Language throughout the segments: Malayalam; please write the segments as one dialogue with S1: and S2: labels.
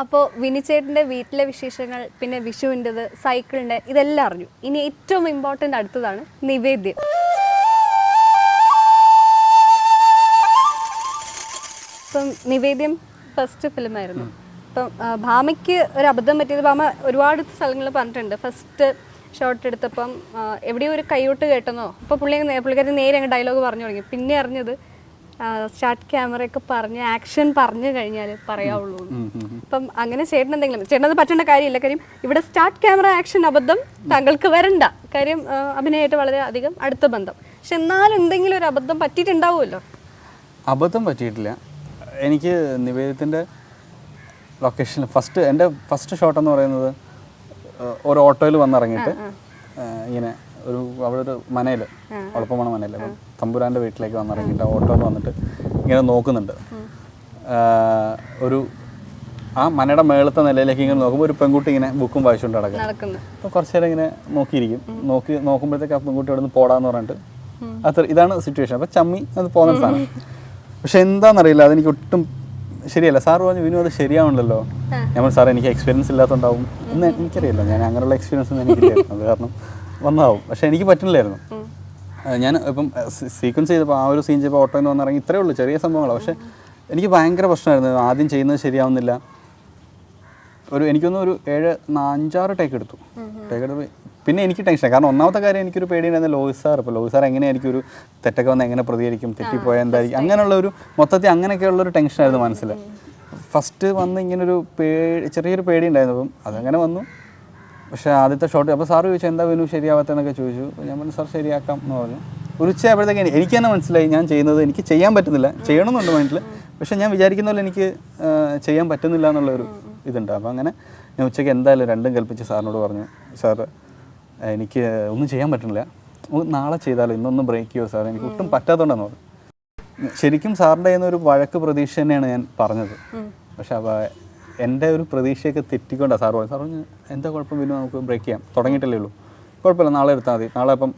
S1: അപ്പോൾ വിനിച്ചേട്ടൻ്റെ വീട്ടിലെ വിശേഷങ്ങൾ, പിന്നെ വിഷുവിൻ്റെത്, സൈക്കിളിൻ്റെ ഇതെല്ലാം അറിഞ്ഞു. ഇനി ഏറ്റവും ഇമ്പോർട്ടൻ്റ് അടുത്തതാണ് നിവേദ്യം. ഇപ്പം നിവേദ്യം ഫസ്റ്റ് ഫിലിമായിരുന്നു. ഇപ്പം ഭാമയ്ക്ക് ഒരു അബദ്ധം പറ്റിയത്, ഭാമ ഒരുപാട് സ്ഥലങ്ങളിൽ പറഞ്ഞിട്ടുണ്ട്. ഫസ്റ്റ് ഷോട്ട് എടുത്തപ്പം എവിടെയോ ഒരു കൈയോട്ട് കേട്ടെന്നോ, അപ്പോൾ പുള്ളിക്കാരി നേരെ അങ്ങ് ഡയലോഗ് പറഞ്ഞു തുടങ്ങി. പിന്നെ അറിഞ്ഞത് സ്റ്റാർട്ട് ക്യാമറയൊക്കെ പറഞ്ഞ് ആക്ഷൻ പറഞ്ഞു കഴിഞ്ഞാൽ പറയാവുള്ളൂ. അപ്പം അങ്ങനെ ചേട്ടൻ എന്തെങ്കിലും, ചേട്ടനത് പറ്റേണ്ട കാര്യമില്ല. കാര്യം ഇവിടെ സ്റ്റാർട്ട് ക്യാമറ ആക്ഷൻ അബദ്ധം താങ്കൾക്ക് വരണ്ട. കാര്യം അഭിനയമായിട്ട് വളരെ അധികം അടുത്ത ബന്ധം. പക്ഷെ എന്നാലും എന്തെങ്കിലും ഒരു അബദ്ധം പറ്റിയിട്ടുണ്ടാവുമല്ലോ.
S2: അബദ്ധം പറ്റിയിട്ടില്ല. എനിക്ക് നിവേദ്യത്തിൻ്റെ ലൊക്കേഷനിൽ എൻ്റെ ഫസ്റ്റ് ഷോട്ട് എന്ന് പറയുന്നത് ഒരു ഓട്ടോയിൽ വന്നിറങ്ങിയിട്ട് ഇങ്ങനെ അവിടെ ഒരു മനയിൽ, ഒളപ്പമാണ് മനയിൽ, അപ്പം തമ്പുരാൻ്റെ വീട്ടിലേക്ക് വന്നിറങ്ങിയിട്ട് ഓട്ടോയിൽ വന്നിട്ട് ഇങ്ങനെ നോക്കുന്നുണ്ട്. ആ മനയുടെ മേളത്തെ നിലയിലേക്ക് ഇങ്ങനെ നോക്കുമ്പോൾ ഒരു പെൺകുട്ടി ഇങ്ങനെ ബുക്കും വായിച്ചുകൊണ്ട് നടക്കുന്നു. അപ്പോൾ കുറച്ച് നേരം ഇങ്ങനെ നോക്കിയിരിക്കും. നോക്കുമ്പോഴത്തേക്ക് ആ പെൺകുട്ടി അവിടെ നിന്ന് പോടാന്ന് പറഞ്ഞിട്ട് ഇതാണ് സിറ്റുവേഷൻ. അപ്പോൾ ചമ്മി അത് പോകുന്ന സാധനം. പക്ഷെ എന്താണെന്നറിയില്ല, അതെനിക്ക് ഒട്ടും ശരിയല്ല. സാറ് പറഞ്ഞു വിനു അത് ശരിയാവുണ്ടല്ലോ. ഞാൻ സാർ എനിക്ക് എക്സ്പീരിയൻസ് ഇല്ലാത്തതുണ്ടാവും എന്ന് എനിക്കറിയില്ല. ഞാൻ അങ്ങനെയുള്ള എക്സ്പീരിയൻസ് ഒന്നും എനിക്കില്ലായിരുന്നു. അത് കാരണം വന്നതാവും. പക്ഷെ എനിക്ക് പറ്റുന്നില്ലായിരുന്നു. ഞാൻ ഇപ്പം സീക്വൻസ് ചെയ്തപ്പോൾ ആ ഒരു സീൻ ചെയ്തപ്പോൾ ഓട്ടോയിൽ നിന്ന് വന്നിറങ്ങി ഇത്രയേ ഉള്ളൂ, ചെറിയ സംഭവങ്ങളാണ്. പക്ഷേ എനിക്ക് ഭയങ്കര പ്രശ്നമായിരുന്നു. ആദ്യം ചെയ്യുന്നത് ശരിയാവുന്നില്ല. എനിക്കൊന്നും ഒരു 5-6 ടേക്ക് എടുത്തു. പിന്നെ എനിക്ക് ടെൻഷനാണ്. കാരണം ഒന്നാമത്തെ കാര്യം എനിക്കൊരു പേടിയുണ്ടായിരുന്നു ലോഹിത് സാർ. ഇപ്പോൾ ലോഹിത് സാർ എങ്ങനെയായിരിക്കും ഒരു തെറ്റൊക്കെ വന്ന് എങ്ങനെ പ്രതികരിക്കും, തെറ്റിപ്പോയാൽ എന്തായിരിക്കും, അങ്ങനെയുള്ള ഒരു മൊത്തത്തിൽ അങ്ങനെയൊക്കെയുള്ളൊരു ടെൻഷനായിരുന്നു മനസ്സിൽ. ഫസ്റ്റ് വന്ന് ഇങ്ങനൊരു ചെറിയൊരു പേടി ഉണ്ടായിരുന്നു. അപ്പം അതങ്ങനെ വന്നു. പക്ഷേ ആദ്യത്തെ ഷോട്ട് അപ്പോൾ സാറ് ചോദിച്ചു എന്താ വിനു ശരിയാവാത്തെന്നൊക്കെ ചോദിച്ചു. ഞാൻ പറഞ്ഞു സാർ ശരിയാക്കാം എന്ന് പറഞ്ഞു. ഒരു ഉച്ചയായപ്പോഴത്തേക്ക് എനിക്ക് തന്നെ മനസ്സിലായി ഞാൻ ചെയ്യുന്നത് എനിക്ക് ചെയ്യാൻ പറ്റുന്നില്ല. ചെയ്യണമെന്നുണ്ട് മൈൻഡിൽ, പക്ഷേ ഞാൻ വിചാരിക്കുന്ന പോലെ എനിക്ക് ചെയ്യാൻ പറ്റുന്നില്ല എന്നുള്ളൊരു ഇതുണ്ട്. അപ്പോൾ അങ്ങനെ ഞാൻ ഉച്ചയ്ക്ക് എന്തായാലും രണ്ടും കൽപ്പിച്ച് സാറിനോട് പറഞ്ഞു, സാർ എനിക്ക് ഒന്നും ചെയ്യാൻ പറ്റുന്നില്ല, നാളെ ചെയ്താലോ, ഇന്നൊന്ന് ബ്രേക്ക് ചെയ്യുമോ സാർ, എനിക്ക് ഒട്ടും പറ്റാത്തതുകൊണ്ടെന്ന് പറഞ്ഞു. ശരിക്കും സാറിൻ്റെ കയ്യിൽ നിന്ന് ഒരു വഴക്ക് പ്രതീക്ഷ തന്നെയാണ് ഞാൻ പറഞ്ഞത്. പക്ഷെ അപ്പോൾ എൻ്റെ ഒരു പ്രതീക്ഷയൊക്കെ തെറ്റിക്കൊണ്ടാണ് സാർ പറഞ്ഞു. സാർ പറഞ്ഞു എന്താ കുഴപ്പം, പിന്നെ നമുക്ക് ബ്രേക്ക് ചെയ്യാം, തുടങ്ങിയിട്ടല്ലേ ഉള്ളൂ, കുഴപ്പമില്ല, നാളെ എടുത്താൽ മതി, നാളെ അപ്പം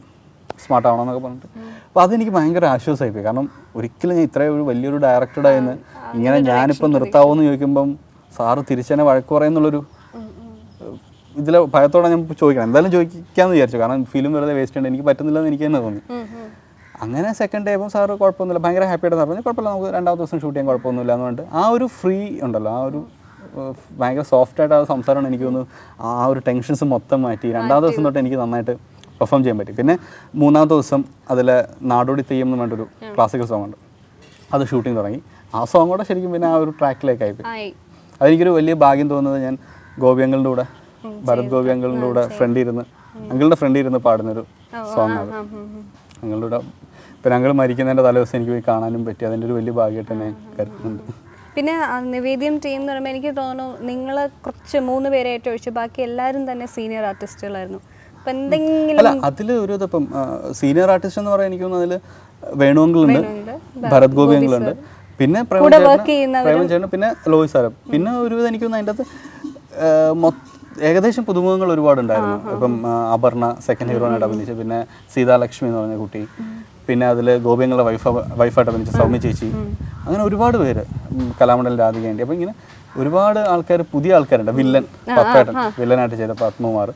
S2: സ്മാർട്ട് ആവണമെന്നൊക്കെ പറഞ്ഞിട്ട്. അപ്പോൾ അതെനിക്ക് ഭയങ്കര ആശ്വാസമായിപ്പോയി. കാരണം ഒരിക്കലും ഞാൻ ഇത്രയും ഒരു വലിയൊരു ഡയറക്ടറായിരുന്നു ഇങ്ങനെ ഞാനിപ്പോൾ നിർത്താവോന്ന് ചോദിക്കുമ്പം സാറ് തിരിച്ചെന്നെ വഴക്ക് പറയുന്നുള്ളൊരു ഇതിലെ ഭയത്തോടെ ഞാൻ ചോദിക്കണം. എന്തായാലും ചോദിക്കാമെന്ന് വിചാരിച്ചു. കാരണം ഫിലിം വെറുതെ വേസ്റ്റ് ഉണ്ട്, എനിക്ക് പറ്റുന്നില്ലെന്ന് എനിക്ക് തന്നെ തോന്നി. അങ്ങനെ സെക്കൻഡ് ഡേ ആയപ്പോൾ സാറ് കുഴപ്പമൊന്നുമില്ല, ഭയങ്കര ഹാപ്പിയായിട്ട് പറഞ്ഞു കുഴപ്പമില്ല, നമുക്ക് രണ്ടാമത്തെ ദിവസം ഷൂട്ട് ചെയ്യാൻ കുഴപ്പമൊന്നുമില്ല എന്ന് പറഞ്ഞിട്ട് ആ ഒരു ഫ്രീ ഉണ്ടല്ലോ, ആ ഒരു ഭയങ്കര സോഫ്റ്റായിട്ട് ആ സംസാരമാണ് എനിക്ക് തോന്നുന്നു. ആ ഒരു ടെൻഷൻസ് മൊത്തം മാറ്റി രണ്ടാമത്തെ ദിവസം തൊട്ട് എനിക്ക് നന്നായിട്ട് പെർഫോം ചെയ്യാൻ പറ്റി. പിന്നെ മൂന്നാമത്തെ ദിവസം അതിൽ നാടോടി തെയ്യം എന്ന് പറഞ്ഞൊരു ക്ലാസിക്കൽ സോങ് ഉണ്ട്, അത് ഷൂട്ടിങ് തുടങ്ങി. ആ സോങ് കൂടെ ശരിക്കും പിന്നെ ആ ഒരു ട്രാക്കിലേക്കായിപ്പോയി. അതെനിക്കൊരു വലിയ ഭാഗ്യം തോന്നുന്നത്, ഞാൻ ഗോപിയങ്ങളുടെ കൂടെ, ഭരത് ഗോപിയങ്ങളുടെ കൂടെ അങ്കിളുടെ ഫ്രണ്ട് ഇരുന്ന് പാടുന്നൊരു സോങ് ആണ്. അങ്ങളുടെ കൂടെ പിന്നെ അങ്കിൾ മരിക്കുന്നതിൻ്റെ തലേദിവസം എനിക്ക് പോയി കാണാനും പറ്റി. അതിൻ്റെ ഒരു വലിയ ഭാഗ്യമായിട്ട് തന്നെ കരുതുന്നുണ്ട്.
S1: പിന്നെ നിവേദ്യം ടീം എന്ന് പറയുമ്പോൾ എനിക്ക് തോന്നുന്നു നിങ്ങൾ കുറച്ച് 3 പേരായിട്ട് ഒഴിച്ച് ബാക്കി എല്ലാവരും തന്നെ സീനിയർ ആർട്ടിസ്റ്റുകളായിരുന്നു. അപ്പം എന്തെങ്കിലും
S2: അല്ല അതിൽ ഒരു ഇപ്പം സീനിയർ ആർട്ടിസ്റ്റ് എന്ന് പറയാൻ എനിക്ക് തോന്നുന്നു അതിൽ വേണുവങ്കിളുണ്ട്, ഭരത് ഗോപിയങ്ങളുണ്ട്, പിന്നെ പ്രേമചേട്ടൻ, പിന്നെ ലോഹിത് സാറ്. പിന്നെ ഒരുവിധം എനിക്ക് തോന്നുന്നു അതിൻ്റെ അകത്ത് ഏകദേശം പുതുമുഖങ്ങൾ ഒരുപാടുണ്ടായിരുന്നു. ഇപ്പം അപർണ സെക്കൻഡ് ഹീറോയിനായിട്ട് അഭിനയിച്ചു, പിന്നെ സീതാലക്ഷ്മി എന്ന് പറഞ്ഞ കുട്ടി, പിന്നെ അതിൽ ഗോപിയങ്ങളുടെ വൈഫായിട്ട് അഭിനയിച്ച സൗമ്യ ചേച്ചി, അങ്ങനെ ഒരുപാട് പേര്, കലാമണ്ഡലം രാധികേണ്ടി. അപ്പോൾ ഇങ്ങനെ ഒരുപാട് ആൾക്കാർ, പുതിയ ആൾക്കാരുണ്ട്. പപ്പേട്ടൻ വില്ലനായിട്ട് ചെയ്ത പത്മകുമാർ.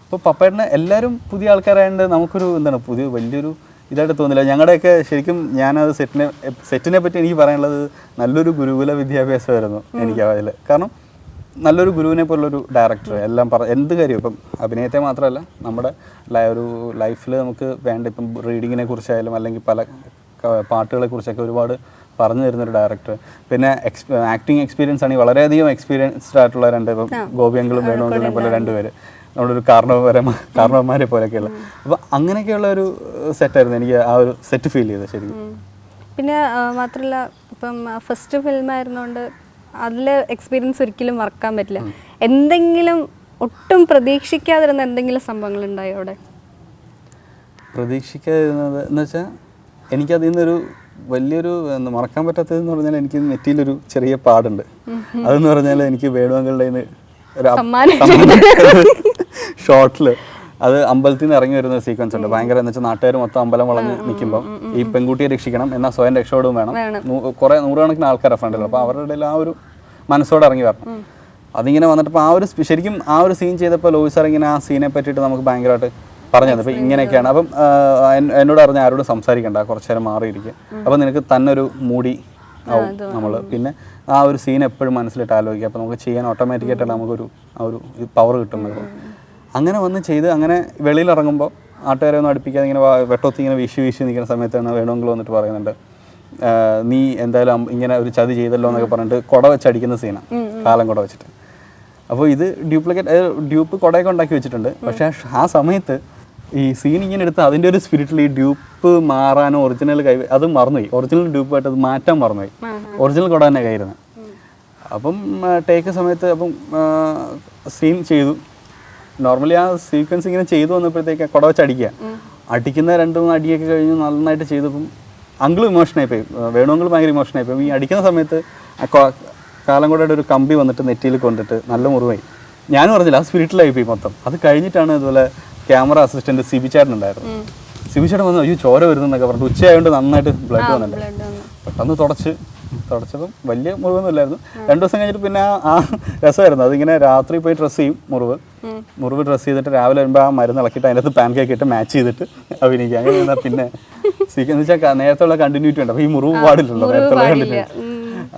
S2: അപ്പോൾ പപ്പേട്ടന് എല്ലാവരും പുതിയ ആൾക്കാരായതുകൊണ്ട് നമുക്കൊരു പുതിയ വലിയൊരു ഇതായിട്ട് തോന്നില്ല. ഞങ്ങളുടെയൊക്കെ ശരിക്കും ഞാനത് സെറ്റിനെ പറ്റി എനിക്ക് പറയാനുള്ളത് നല്ലൊരു ഗുരുകുല വിദ്യാഭ്യാസമായിരുന്നു എനിക്ക് അതിൽ. കാരണം നല്ലൊരു ഗുരുവിനെ പോലുള്ളൊരു ഡയറക്ടർ എല്ലാം എന്ത് കാര്യം, ഇപ്പം അഭിനയത്തെ മാത്രമല്ല നമ്മുടെ ഒരു ലൈഫിൽ നമുക്ക് വേണ്ട, ഇപ്പം റീഡിങ്ങിനെ കുറിച്ചായാലും അല്ലെങ്കിൽ പല പാട്ടുകളെ കുറിച്ചൊക്കെ ഒരുപാട് പറഞ്ഞു തരുന്നൊരു ഡയറക്ടർ. പിന്നെ ആക്ടിങ് എക്സ്പീരിയൻസ് ആണെങ്കിൽ വളരെയധികം എക്സ്പീരിയൻസ്ഡ് ആയിട്ടുള്ള ഇപ്പം ഗോപിയങ്ങളും വേണുവങ്കിളിനെ പോലെ 2 പേര്, നമ്മളൊരു കാരണവന്മാരെ പോലെയൊക്കെയുള്ള. അപ്പോൾ അങ്ങനെയൊക്കെയുള്ള ഒരു സെറ്റായിരുന്നു എനിക്ക് ആ ഒരു സെറ്റ് ഫീൽ ചെയ്തത് ശരിക്കും.
S1: പിന്നെ മാത്രമല്ല ഇപ്പം ഫസ്റ്റ് ഫിലിം ആയിരുന്നുകൊണ്ട് അതിൽ എക്സ്പീരിയൻസ് ഒരിക്കലും മറക്കാൻ പറ്റില്ല. എന്തെങ്കിലും ഒട്ടും പ്രതീക്ഷിക്കാതിരുന്ന എന്തെങ്കിലും സംഭവങ്ങൾ ഉണ്ടായോ അവിടെ?
S2: പ്രതീക്ഷിക്കാതിരുന്നത് എന്ന് വെച്ചാൽ എനിക്കതിൽ നിന്നൊരു വലിയൊരു മറക്കാൻ പറ്റാത്തതെന്ന് പറഞ്ഞാൽ എനിക്ക് നെറ്റിയിലൊരു ചെറിയ പാടുണ്ട്. അതെന്ന് പറഞ്ഞാൽ എനിക്ക് വേണുവങ്കളുടെ ഒരു ഷോർട്ടിൽ അത് അമ്പലത്തിൽ നിന്ന് ഇറങ്ങി വരുന്ന സീക്വൻസ് ഉണ്ട്. ഭയങ്കര എന്ന് വെച്ചാൽ നാട്ടുകാർ മൊത്തം അമ്പലം വളഞ്ഞ് നിൽക്കുമ്പോൾ ഈ പെൺകുട്ടിയെ രക്ഷിക്കണം, എന്നാൽ സ്വയം രക്ഷപ്പെടുകയും വേണം. കുറേ 100 കണക്കിന് ആൾക്കാരെ ഫ്രണ്ടിൽ. അപ്പോൾ അവരുടെ ആ ഒരു മനസ്സോടെ ഇറങ്ങി വരണം. അതിങ്ങനെ വന്നിട്ട് ആ ഒരു ശരിക്കും ആ ഒരു സീൻ ചെയ്തപ്പോൾ ലോയി സാർ ഇങ്ങനെ ആ സീനെ പറ്റിയിട്ട് നമുക്ക് ഭയങ്കരമായിട്ട് പറഞ്ഞു തന്നു. അപ്പോൾ ഇങ്ങനെയൊക്കെയാണ്. അപ്പം എന്നോട് പറഞ്ഞ ആരോടും സംസാരിക്കണ്ട, കുറച്ച് നേരം മാറിയിരിക്കുക, അപ്പം നിനക്ക് തന്നെ ഒരു മൂടി ആവും നമ്മൾ. പിന്നെ ആ ഒരു സീൻ എപ്പോഴും മനസ്സിലിട്ട് ആലോചിക്കുക, അപ്പോൾ നമുക്ക് ചെയ്യാൻ ഓട്ടോമാറ്റിക്കായിട്ട് നമുക്കൊരു ആ ഒരു പവർ കിട്ടുന്നത്. അങ്ങനെ വന്ന് ചെയ്ത് അങ്ങനെ വെളിയിലിറങ്ങുമ്പോൾ നാട്ടുകാരെ ഒന്നും അടുപ്പിക്കാതെ ഇങ്ങനെ വെട്ടൊത്തി ഇങ്ങനെ വീശി നിൽക്കുന്ന സമയത്താണ് വേണമെങ്കിൽ വന്നിട്ട് പറയുന്നുണ്ട്, നീ എന്തായാലും ഇങ്ങനെ ഒരു ചതി ചെയ്തല്ലോ എന്നൊക്കെ പറഞ്ഞിട്ട് കുട വെച്ചടിക്കുന്ന സീനാണ്, കാലം കുട വെച്ചിട്ട്. അപ്പോൾ ഇത് ഡ്യൂപ്പ് കുടയൊക്കെ ഉണ്ടാക്കി വെച്ചിട്ടുണ്ട്. പക്ഷേ ആ സമയത്ത് ഈ സീൻ ഇങ്ങനെ എടുത്ത് അതിൻ്റെ ഒരു സ്പിരിറ്റിൽ ഈ ഡ്യൂപ്പ് മാറാനോ ഒറിജിനൽ അത് മറന്നുപോയി, ഒറിജിനൽ ഡ്യൂപ്പായിട്ട് അത് മാറ്റാൻ മറന്നുപോയി, ഒറിജിനൽ കുട തന്നെ കയ്യിരുന്നത്. അപ്പം ടേക്ക് സമയത്ത് അപ്പം സീൻ ചെയ്തു. നോർമലി ആ സീക്വൻസ് ഇങ്ങനെ ചെയ്തു വന്നപ്പോഴത്തേക്ക് കുട വെച്ച് അടിക്കുന്ന 2-3 അടിയൊക്കെ കഴിഞ്ഞ് നന്നായിട്ട് ചെയ്തപ്പം അങ്കിൾ ഇമോഷനായിപ്പോയി, വേണമെങ്കിൽ ഭയങ്കര ഇമോഷനായിപ്പോയി. ഈ അടിക്കുന്ന സമയത്ത് കാലം കൂടെ ഒരു കമ്പി വന്നിട്ട് നെറ്റിയിൽ കൊണ്ടിട്ട് നല്ല മുറിവായി. ഞാനും പറഞ്ഞില്ല, ആ സ്പിരിറ്റിലായിപ്പോയി മൊത്തം. അത് കഴിഞ്ഞിട്ടാണ് ഇതുപോലെ ക്യാമറ അസിസ്റ്റൻറ്റ് സിബി ചേട്ടനുണ്ടായിരുന്നു. സിബി ചേട്ടൻ വന്നു, അയ്യോ ചോര വരുന്നതെന്നൊക്കെ പറഞ്ഞിട്ട് ഉച്ചയായതുകൊണ്ട് നന്നായിട്ട് ബ്ലഡ് വന്നിട്ടുണ്ട്. പെട്ടെന്ന് തുടച്ചപ്പം വലിയ മുറിവൊന്നുമില്ലായിരുന്നു. 2 ദിവസം കഴിഞ്ഞിട്ട് പിന്നെ ആ രസമായിരുന്നു. അതിങ്ങനെ രാത്രി പോയി ഡ്രസ്സ് ചെയ്യും, മുറിവ് ഡ്രസ്സ് ചെയ്തിട്ട് രാവിലെ വരുമ്പോൾ ആ മരുന്ന് ഇളക്കിയിട്ട് അതിനകത്ത് പാൻ കേക്ക് ഇട്ട് മാച്ച് ചെയ്തിട്ട് അഭിനയിക്കുക. അങ്ങനെ എന്നാൽ പിന്നെ എന്ന് വെച്ചാൽ നേരത്തെ കണ്ടിന്യൂറ്റി ഉണ്ട്. അപ്പോൾ ഈ മുറിവ് പാടില്ലല്ലോ, നേരത്തെ കണ്ടിന്യൂറ്റി.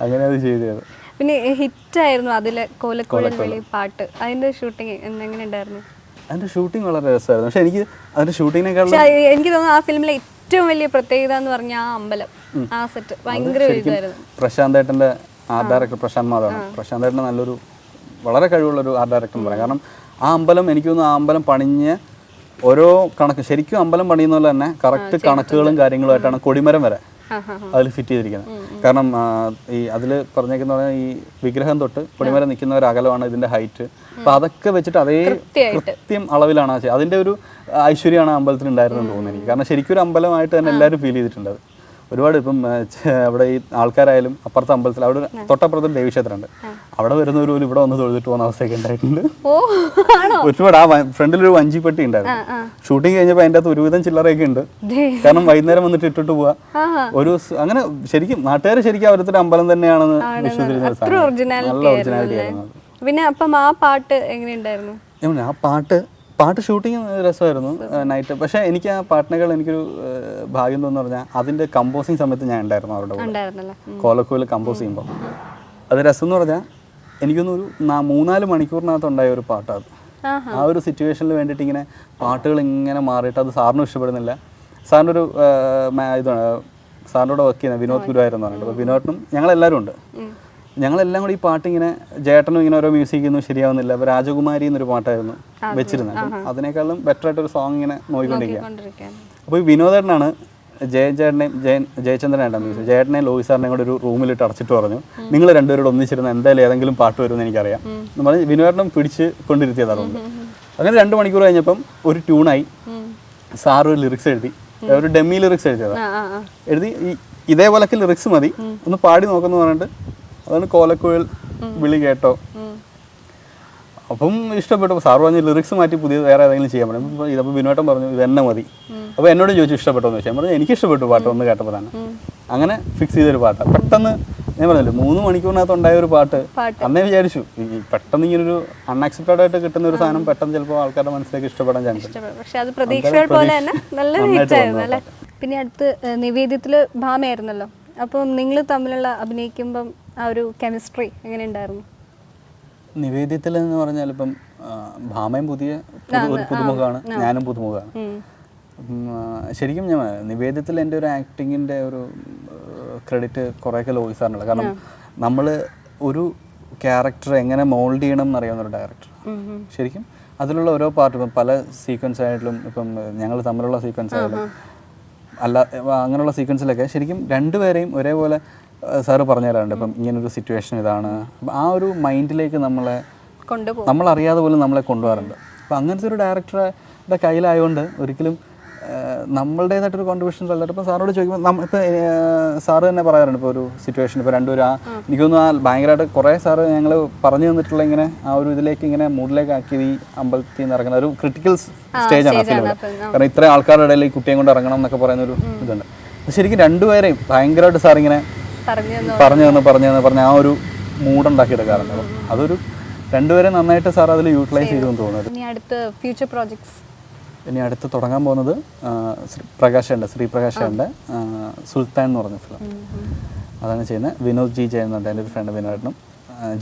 S2: അങ്ങനെ അത് ചെയ്തത്.
S1: പിന്നെ ഹിറ്റായിരുന്നു അതിലെ കോലക്കുഴൽ വിളി പാട്ട്. അതിന്റെ ഷൂട്ടിംഗ് എങ്ങനെ ഉണ്ടായിരുന്നു?
S2: അതിന്റെ ഷൂട്ടിംഗ് വളരെ രസമായിരുന്നു. പക്ഷെ എനിക്ക് അതിന്റെ ഷൂട്ടിങ്ങിനേക്കാളും
S1: എനിക്ക് തോന്നുന്നു ആ ഫിലിമിലെ ഏറ്റവും വലിയ പ്രത്യേകത എന്ന് പറഞ്ഞാൽ ആ അമ്പലം, ആ സെറ്റ് ഭയങ്കര ഇതായിരുന്നു.
S2: പ്രശാന്ത് ഏട്ടൻ്റെ ആർട്ട് ഡയറക്ടർ പ്രശാന്ത് മാധവാണ്. പ്രശാന്ത് ഏട്ടൻ്റെ നല്ലൊരു വളരെ കഴിവുള്ളൊരു ആർട്ട് ഡയറക്ടർ എന്ന് പറയാം. കാരണം ആ അമ്പലം എനിക്ക് തോന്നുന്നു ആ അമ്പലം പണിഞ്ഞ് ഓരോ കണക്ക് ശരിക്കും അമ്പലം പണിയുന്ന പോലെ തന്നെ കറക്റ്റ് കണക്കുകളും കാര്യങ്ങളുമായിട്ടാണ് കൊടിമരം വരെ അതിൽ ഫിറ്റ് ചെയ്തിരിക്കുന്നത്. കാരണം ഈ അതിൽ പറഞ്ഞേക്കുന്ന പറഞ്ഞാൽ ഈ വിഗ്രഹം തൊട്ട് കൊടിമരം നിൽക്കുന്ന ഒരു അകലമാണ് ഇതിൻ്റെ ഹൈറ്റ്. അപ്പോൾ അതൊക്കെ വെച്ചിട്ട് അതേ കൃത്യം അളവിലാണ് അതിൻ്റെ ഒരു ഐശ്വര്യമാണ് അമ്പലത്തിന് ഉണ്ടായിരുന്നെന്ന് തോന്നുന്നു എനിക്ക്. കാരണം ശരിക്കും ഒരു അമ്പലമായിട്ട് തന്നെ എല്ലാവരും ഫീൽ ചെയ്തിട്ടുണ്ട്. അത് ഒരുപാട് ഇപ്പം അവിടെ ഈ ആൾക്കാരായാലും അപ്പുറത്തെ അമ്പലത്തിൽ അവിടെ തൊട്ടപ്പുറത്ത് ദേവീക്ഷേത്രമുണ്ട്, അവിടെ വരുന്നവർ പോലും ഇവിടെ വന്ന് തൊഴുതിട്ട് പോകുന്ന അവസ്ഥയൊക്കെ ഉണ്ടായിട്ടുണ്ട്. ഒരുപാട് ആ ഫ്രണ്ടിലൊരു വഞ്ചിപ്പെട്ടി ഉണ്ടായിരുന്നു. ഷൂട്ടിംഗ് കഴിഞ്ഞപ്പോൾ അതിൻ്റെ അകത്ത് ഒരുവിധം ചില്ലറയൊക്കെ ഉണ്ട്. കാരണം വൈകുന്നേരം വന്നിട്ട് ഇട്ടിട്ട് പോവാ ഒരു അങ്ങനെ ശരിക്കും നാട്ടുകാർ ശരിക്കും അവരുടെ അമ്പലം തന്നെയാണെന്ന് വിശ്വസിച്ചിരുന്ന നല്ല ഒറിജിനാലിറ്റി ആയിരുന്നു.
S1: പിന്നെ അപ്പം ആ പാട്ട് എങ്ങനെയുണ്ടായിരുന്നു?
S2: ആ പാട്ട് ഷൂട്ടിങ് രസമായിരുന്നു നൈറ്റ്. പക്ഷേ എനിക്ക് ആ പാട്ടിനേക്കാൾ എനിക്കൊരു ഭാഗ്യം തോന്നുന്നു പറഞ്ഞാൽ അതിൻ്റെ കമ്പോസിങ് സമയത്ത് ഞാൻ ഉണ്ടായിരുന്നു അവരുടെ കൂടെ. കോലക്കോയിൽ കമ്പോസ് ചെയ്യുമ്പോൾ അത് രസം എന്ന് പറഞ്ഞാൽ എനിക്കൊന്നൊരു 3-4 മണിക്കൂറിനകത്ത് ഉണ്ടായ ഒരു പാട്ടാണ്. ആ ഒരു സിറ്റുവേഷനിൽ വേണ്ടിയിട്ട് ഇങ്ങനെ പാട്ടുകൾ ഇങ്ങനെ മാറിയിട്ട് അത് സാറിനും ഇഷ്ടപ്പെടുന്നില്ല. സാറിൻ്റെ ഒരു ഇതാണ് സാറിൻ്റെ കൂടെ വർക്ക് ചെയ്യുന്നത് വിനോദ് ഗുരുവായൂരെന്ന് പറഞ്ഞിട്ട്. അപ്പോൾ വിനോദിനും ഞങ്ങളെല്ലാവരും ഉണ്ട്. ഞങ്ങളെല്ലാം കൂടി ഈ പാട്ടിങ്ങനെ ജേട്ടനും ഇങ്ങനെ ഓരോ മ്യൂസിക് ഒന്നും ശരിയാവുന്നില്ല. അപ്പോൾ രാജകുമാരി എന്നൊരു പാട്ടായിരുന്നു വെച്ചിരുന്നത്. അപ്പം അതിനേക്കാളും ബെറ്റർ ആയിട്ടൊരു സോങ് ഇങ്ങനെ നോക്കിക്കൊണ്ടിരിക്കുക. അപ്പോൾ ഈ വിനോദേട്ടനാണ് ജയചന്ദ്രനായിട്ടാണ് മ്യൂസിക്. ജയേട്ടനെയും ലോയി സാറിനെയും കൂടെ ഒരു റൂമിലിട്ട് അടച്ചിട്ട് പറഞ്ഞു, നിങ്ങൾ രണ്ടുപേരോട് ഒന്നിച്ചിരുന്ന എന്തായാലും ഏതെങ്കിലും പാട്ട് വരുമെന്ന് എനിക്കറിയാം എന്ന് പറഞ്ഞ് വിനോദേട്ടനും പിടിച്ച് കൊണ്ടിരുത്തിയതാണ്. അങ്ങനെ 2 മണിക്കൂർ കഴിഞ്ഞപ്പം ഒരു ട്യൂണായി. സാറ് ഒരു ലിറിക്സ് എഴുതി, ഒരു ഡെമ്മി ലിറിക്സ് എഴുതിയതാണ്. എഴുതി ഇതേപോലൊക്കെ ലിറിക്സ് മതി, ഒന്ന് പാടി നോക്കുന്നു പറഞ്ഞിട്ട് അതാണ് കോലക്കുഴൽ വിളി കേട്ടോ. അപ്പം ഇഷ്ടപ്പെട്ടു. സാറ് പറഞ്ഞു ലിറിക്സ് മാറ്റി പുതിയ വേറെ ഏതെങ്കിലും ചെയ്യാൻ പറ്റും. ഇതപ്പോൾ വിനോദം പറഞ്ഞു ഇത് തന്നെ മതി. അപ്പോൾ എന്നോട് ചോദിച്ചു ഇഷ്ടപ്പെട്ടോ എന്ന് ചോദിച്ചാൽ പറഞ്ഞു എനിക്ക് ഇഷ്ടപ്പെട്ടു പാട്ട് ഒന്ന് കേട്ടപ്പോൾ തന്നെ. അങ്ങനെ ഫിക്സ് ചെയ്തൊരു പാട്ടാണ്. പെട്ടെന്ന് ഞാൻ പറഞ്ഞല്ലോ 3 മണിക്കൂറിനകത്ത് ഉണ്ടായ ഒരു പാട്ട്. അന്നേ വിചാരിച്ചു ഈ പെട്ടെന്ന് ഇങ്ങനൊരു അൺഎക്സ്പെക്റ്റഡ് ആയിട്ട് കിട്ടുന്ന ഒരു സാധനം പെട്ടെന്ന് ചിലപ്പോൾ ആൾക്കാരുടെ മനസ്സിലേക്ക് ഇഷ്ടപ്പെടാൻ ചാൻസ്.
S1: പിന്നെ അടുത്ത് നിവേദ്യത്തിൽ ഭാമയായിരുന്നല്ലോ. അപ്പോൾ നിങ്ങൾ തമ്മിലുള്ള അഭിനയിക്കുമ്പം ആ ഒരു കെമിസ്ട്രി എങ്ങനെ ഉണ്ടായിരുന്നു?
S2: നിവേദ്യത്തിൽ എന്ന് പറഞ്ഞാൽ ഇപ്പം ഭാമയും ഒരു പുതുമുഖമാണ്, ഞാനും പുതുമുഖമാണ്. ശരിക്കും ഞാൻ നിവേദ്യത്തിൽ എൻ്റെ ഒരു ആക്ടിങ്ങിൻ്റെ ഒരു ക്രെഡിറ്റ് കുറേയൊക്കെ ലോയി സാറിനുള്ള. കാരണം നമ്മൾ ഒരു ക്യാരക്ടർ എങ്ങനെ മോൾഡ് ചെയ്യണം എന്നറിയാവുന്ന ഒരു ഡയറക്ടർ. ശരിക്കും അതിലുള്ള ഓരോ പാർട്ട് ഇപ്പം പല സീക്വൻസ് ആയിട്ടും ഇപ്പം ഞങ്ങൾ തമ്മിലുള്ള സീക്വൻസ് ആയാലും അല്ല അങ്ങനെയുള്ള സീക്വൻസിലൊക്കെ ശരിക്കും രണ്ടുപേരെയും ഒരേപോലെ സാറ് പറഞ്ഞു തരാറുണ്ട്. ഇപ്പം ഇങ്ങനൊരു സിറ്റുവേഷൻ ഇതാണ്. അപ്പം ആ ഒരു മൈൻഡിലേക്ക് നമ്മളറിയാതെ പോലും നമ്മളെ കൊണ്ടുപോകാറുണ്ട്. അപ്പം അങ്ങനത്തെ ഒരു ഡയറക്ടറുടെ കയ്യിലായതുകൊണ്ട് ഒരിക്കലും നമ്മളുടേതായിട്ടൊരു കോൺട്രിബ്യൂഷൻസ് അല്ലാണ്ട്. ഇപ്പം സാറോട് ചോദിക്കുമ്പോൾ ഇപ്പോൾ സാറ് തന്നെ പറയാറുണ്ട് ഇപ്പോൾ ഒരു സിറ്റുവേഷൻ ഇപ്പോൾ രണ്ടുപേരും എനിക്കൊന്നും ഭയങ്കരമായിട്ട് കുറേ സാറ് ഞങ്ങൾ പറഞ്ഞു തന്നിട്ടുള്ള ഇങ്ങനെ ആ ഒരു ഇതിലേക്ക് ഇങ്ങനെ മൂഡിലേക്ക് ആക്കിയത് ഈ അമ്പലത്തിൽ നിന്ന് ഇറങ്ങുന്ന ഒരു ക്രിട്ടിക്കൽ സ്റ്റേജാണ് ആ ഫിലിമിൽ. കാരണം ഇത്രയും ആൾക്കാരുടെ ഇടയിൽ ഈ കുട്ടിയെ കൊണ്ട് ഇറങ്ങണം എന്നൊക്കെ പറയുന്ന ഒരു ഇതുണ്ട്. ശരിക്കും രണ്ടുപേരെയും ഭയങ്കരമായിട്ട് സാറിങ്ങനെ പറഞ്ഞു തന്ന് ആ ഒരു മൂഡുണ്ടാക്കിയെടുക്കാറുണ്ട്. അപ്പം അതൊരു രണ്ടുപേരും നന്നായിട്ട് സാർ അതിൽ യൂട്ടിലൈസ് ചെയ്തെന്ന് തോന്നുന്നത്.
S1: ഇനി അടുത്ത ഫ്യൂച്ചർ പ്രോജക്ട്സ്?
S2: ഇനി അടുത്ത് തുടങ്ങാൻ പോകുന്നത് ശ്രീപ്രകാശൻ്റെ സുൽത്താൻ എന്ന് പറഞ്ഞ ഫിലിം, അതാണ് ചെയ്യുന്നത്. വിനോദ് ജി ചെയ്യുന്നുണ്ട്, എൻ്റെ ഒരു ഫ്രണ്ട് വിനോദനും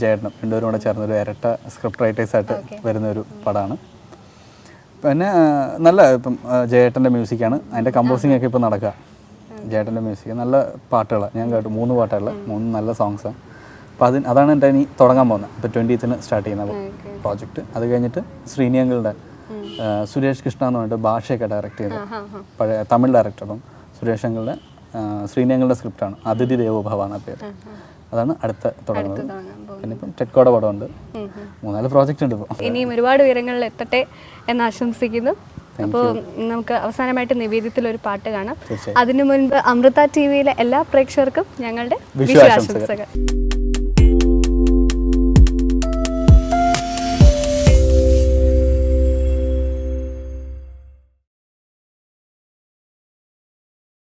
S2: ജയേട്ടനും രണ്ടുപേരും കൂടെ ചേർന്നൊരു ഇരട്ട സ്ക്രിപ്റ്റ് റൈറ്റേഴ്സായിട്ട് വരുന്നൊരു പടമാണ്. പിന്നെ നല്ല ഇപ്പം ജയേട്ടൻ്റെ മ്യൂസിക്കാണ്, അതിൻ്റെ കമ്പോസിങ് ഒക്കെ ഇപ്പോൾ നടക്കുക. ജയേട്ടൻ്റെ മ്യൂസിക് നല്ല പാട്ടുകളാണ്, ഞാൻ കേട്ടു 3 പാട്ടുകൾ, 3 നല്ല സോങ്സാണ്. അപ്പോൾ അതാണ് എൻ്റെ ഇനി തുടങ്ങാൻ പോകുന്നത്. ഇപ്പോൾ 20th സ്റ്റാർട്ട് ചെയ്യുന്ന പ്രോജക്റ്റ്. അത് കഴിഞ്ഞിട്ട് ശ്രീനിയങ്ങളുടെ സുരേഷ് കൃഷ്ണ എന്ന് പറഞ്ഞിട്ട് ഭാഷയൊക്കെ ഡയറക്റ്റ് ചെയ്ത് പഴയ തമിഴ് ഡയറക്ടർ. അപ്പം സുരേഷ് അങ്കിളുടെ ശ്രീനിയങ്ങളുടെ സ്ക്രിപ്റ്റാണ്, അതിഥി ദേവോഭവാണ് ആ പേര്. അതാണ് അടുത്ത തുടങ്ങുന്നത്. പിന്നെ ഇപ്പം ടെറ്റ്കോയുടെ പടമുണ്ട്, 3-4 പ്രോജക്റ്റ് ഉണ്ട് ഇപ്പോൾ.
S1: ഇനിയും ഒരുപാട് ഉയരങ്ങളിൽ എത്തട്ടെ എന്ന് ആശംസിക്കുന്നു. അപ്പോൾ നമുക്ക് അവസാനമായിട്ട് നിവേദ്യത്തിലൊരു പാട്ട് കാണാം. അതിനു മുൻപ് അമൃത TV യിലെ എല്ലാ പ്രേക്ഷകർക്കും ഞങ്ങളുടെ വിഷു ആശംസകൾ.